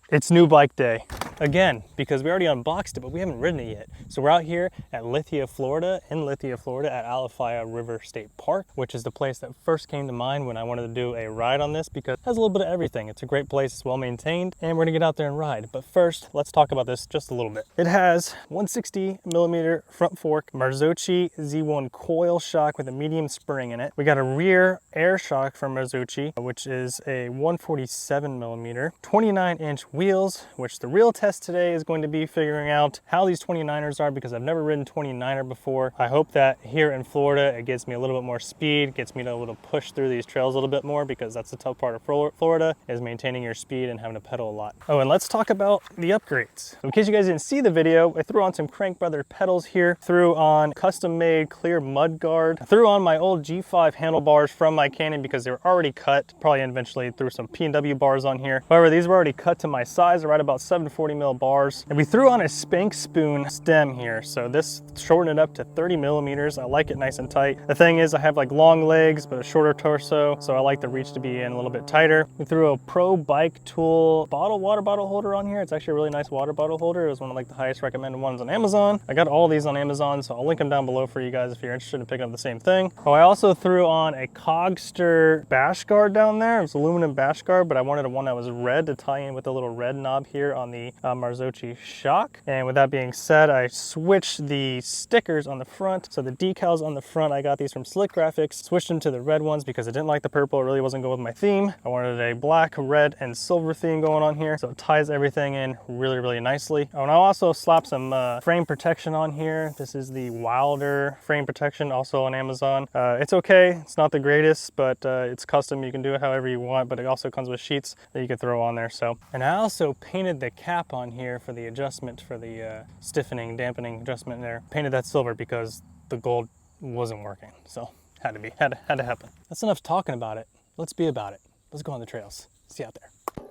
It's new bike day. Again, because we already unboxed it, but we haven't ridden it yet. So we're out here at Lithia, Florida, at Alafaya River State Park, which is the place that first came to mind when I wanted to do a ride on this because it has a little bit of everything. It's a great place, it's well maintained, and we're gonna get out there and ride. But first, let's talk about this just a little bit. It has 160mm front fork, Marzocchi Z1 coil shock with a medium spring in it. We got a rear air shock from Marzocchi, which is a 147mm, 29-inch wheels, which the real test today is going to be figuring out how these 29ers are because I've never ridden 29er before. I hope that here in Florida it gives me a little bit more speed, gets me to able to push through these trails a little bit more because that's the tough part of Florida is maintaining your speed and having to pedal a lot. Oh, and let's talk about the upgrades. In case you guys didn't see the video, I threw on some Crank Brother pedals here, threw on custom-made clear mud guard, threw on my old G5 handlebars from my Canyon because they were already cut. Probably eventually threw some P&W bars on here. However, these were already cut to my size, right about 740mm bars. And we threw on a Spank Spoon stem here. So this shortened it up to 30mm. I like it nice and tight. The thing is I have like long legs, but a shorter torso. So I like the reach to be in a little bit tighter. We threw a Pro Bike Tool water bottle holder on here. It's actually a really nice water bottle holder. It was one of like the highest recommended ones on Amazon. I got all these on Amazon, so I'll link them down below for you guys if you're interested in picking up the same thing. Oh, I also threw on a Cogster bash guard down there. It was aluminum bash guard, but I wanted one that was red to tie in with the little red knob here on the Marzocchi shock. And with that being said, I switched the stickers on the front. So the decals on the front, I got these from Slick Graphics, switched them to the red ones because I didn't like the purple. It really wasn't going with my theme. I wanted a black, red, and silver theme going on here. So it ties everything in really, really nicely. Oh, and I also slapped some frame protection on here. This is the Wilder frame protection, also on Amazon. It's okay. It's not the greatest, but it's custom. You can do it however you want, but it also comes with sheets that you can throw on there. So, and I also painted the cap on here for the adjustment for the stiffening, dampening adjustment there. Painted that silver because the gold wasn't working. So had to happen. That's enough talking about it. Let's be about it. Let's go on the trails. See you out there.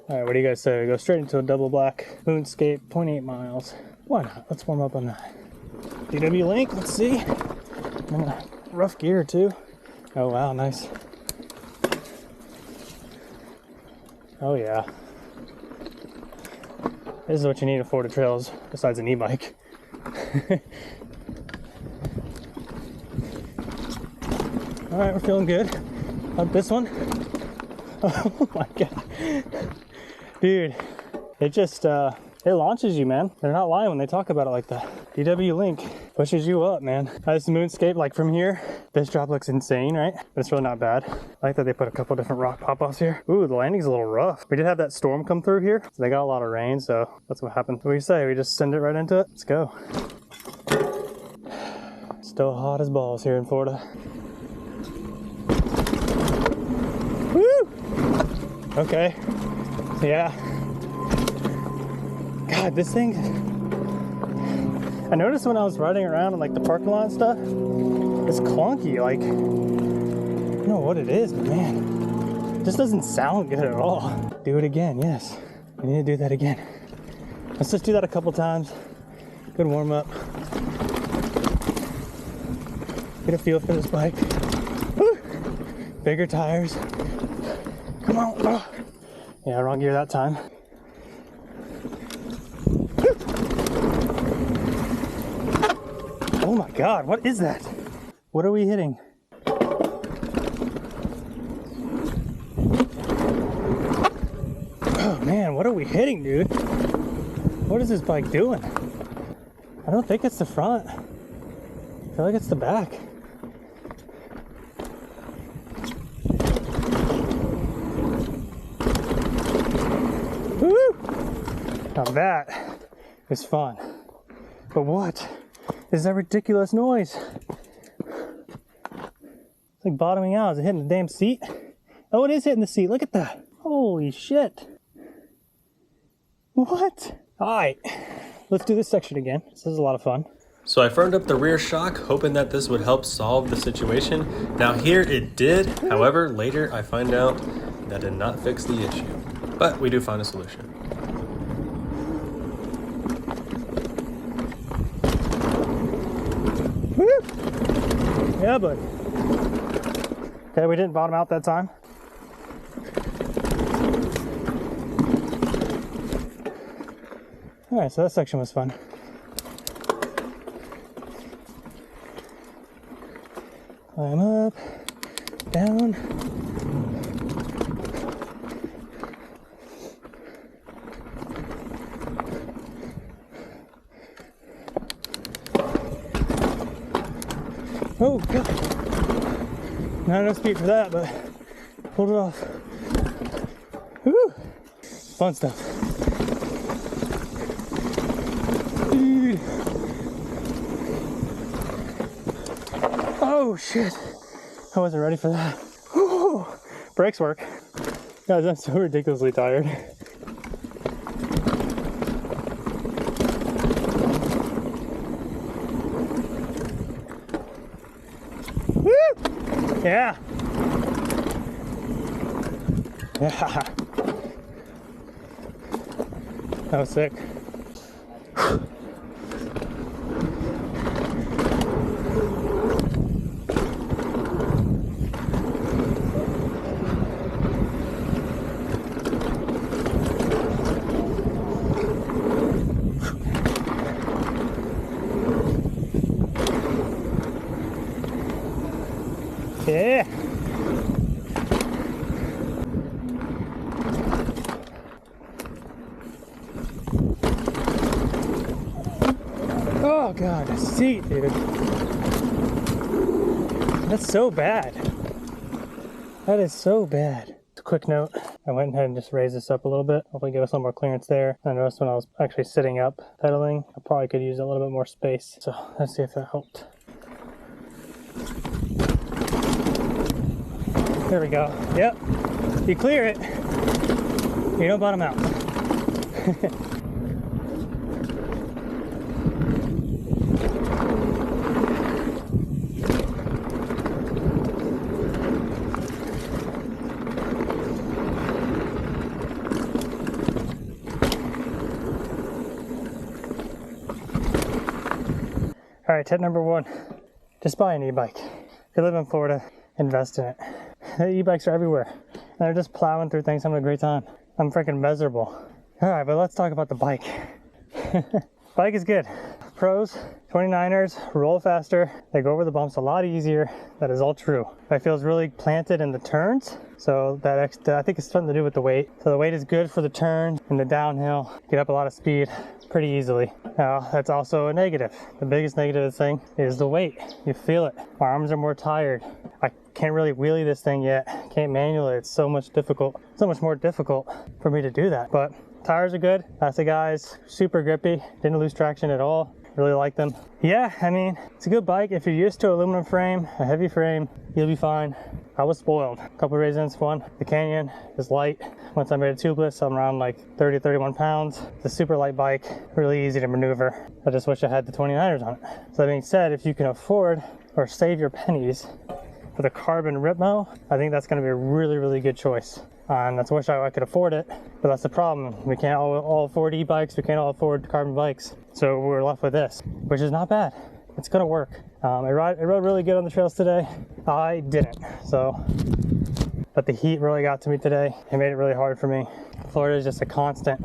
All right, what do you guys say? We go straight into a double black Moonscape, 0.8 miles. Why not? Let's warm up on that. DW Link, let's see. I'm in rough gear too. Oh wow, nice. Oh yeah. This is what you need at Florida trails, besides an e-bike. All right, we're feeling good. Up this one. Oh my God. Dude, it just, it launches you, man. They're not lying when they talk about it like that. DW Link pushes you up, man. This Moonscape, like from here, this drop looks insane, right? But it's really not bad. I like that they put a couple different rock pop-offs here. Ooh, the landing's a little rough. We did have that storm come through here, so they got a lot of rain, so that's what happened. What do you say? We just send it right into it? Let's go. Still hot as balls here in Florida. Woo! Okay. Yeah. God, this thing, I noticed when I was riding around in like the parking lot and stuff, it's clunky. Like, I don't know what it is, but man, it just doesn't sound good at all. Do it again, yes. We need to do that again. Let's just do that a couple times. Good warm up. Get a feel for this bike. Woo! Bigger tires. Come on. Oh. Yeah, wrong gear that time. Oh my God, what is that? What are we hitting? Oh man, what are we hitting, dude? What is this bike doing? I don't think it's the front. I feel like it's the back. Woo! Now that is fun. But what is that ridiculous noise? It's like bottoming out. Is it hitting the damn seat? Oh, it is hitting the seat. Look at that. Holy shit. What? All right, let's do this section again. This is a lot of fun. So I firmed up the rear shock, hoping that this would help solve the situation. Now here it did. However, later I find out that did not fix the issue. But we do find a solution. Woo! Yeah, bud. Okay, we didn't bottom out that time. All right, so that section was fun. Climb up, down. Oh, God. Not enough speed for that, but pulled it off. Woo! Fun stuff. Dude. Oh, shit. I wasn't ready for that. Whew. Brakes work. Guys, I'm so ridiculously tired. Woo! Yeah. Yeah. That was sick. Yeah. Oh God, the seat, dude. That's so bad. That is so bad. A quick note, I went ahead and just raised this up a little bit. Hopefully give us a little more clearance there. I noticed when I was actually sitting up pedaling, I probably could use a little bit more space. So let's see if that helped. There we go. Yep. You clear it, you don't bottom out. All right, tip number one, just buy an e-bike. If you live in Florida, invest in it. The e-bikes are everywhere, and they're just plowing through things, having a great time. I'm freaking miserable. All right, but let's talk about the bike. Bike is good. Pros, 29ers, roll faster. They go over the bumps a lot easier. That is all true. It feels really planted in the turns. So that I think it's something to do with the weight. So the weight is good for the turn and the downhill. Get up a lot of speed pretty easily. Now that's also a negative. The biggest negative of the thing is the weight. You feel it. My arms are more tired. I can't really wheelie this thing yet. Can't manually. It's so much more difficult for me to do that. But tires are good. That's the guys. Super grippy. Didn't lose traction at all. Really like them. Yeah, I mean, it's a good bike. If you're used to aluminum frame, a heavy frame, you'll be fine. I was spoiled. A couple of reasons. One, the Canyon is light. Once I made it tubeless, I'm around like 30, 31 pounds. It's a super light bike, really easy to maneuver. I just wish I had the 29ers on it. So that being said, if you can afford or save your pennies for the carbon Ripmo, I think that's gonna be a really, really good choice. And that's wish I could afford it, but that's the problem. We can't all afford e-bikes, we can't all afford carbon bikes. So we're left with this, which is not bad. It's gonna work. I rode really good on the trails today. I didn't, but the heat really got to me today. It made it really hard for me. Florida is just a constant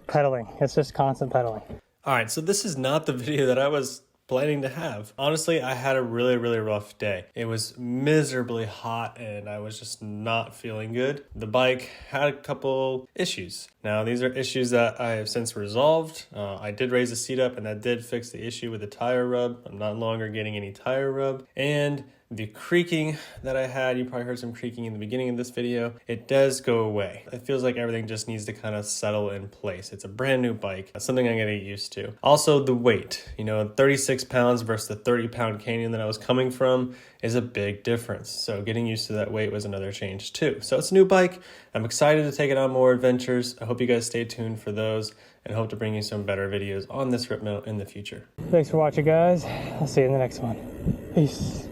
pedaling. It's just constant pedaling. All right, so this is not the video that I was planning to have. Honestly, I had a really, really rough day. It was miserably hot and I was just not feeling good. The bike had a couple issues. Now, these are issues that I have since resolved. I did raise the seat up and that did fix the issue with the tire rub. I'm not longer getting any tire rub. And the creaking that I had, you probably heard some creaking in the beginning of this video, it does go away. It feels like everything just needs to kind of settle in place. It's a brand new bike. That's something I'm getting used to. Also, the weight, 36 pounds versus the 30-pound Canyon that I was coming from is a big difference. So getting used to that weight was another change too. So it's a new bike. I'm excited to take it on more adventures. I hope you guys stay tuned for those and hope to bring you some better videos on this Ripmo in the future. Thanks for watching, guys. I'll see you in the next one. Peace.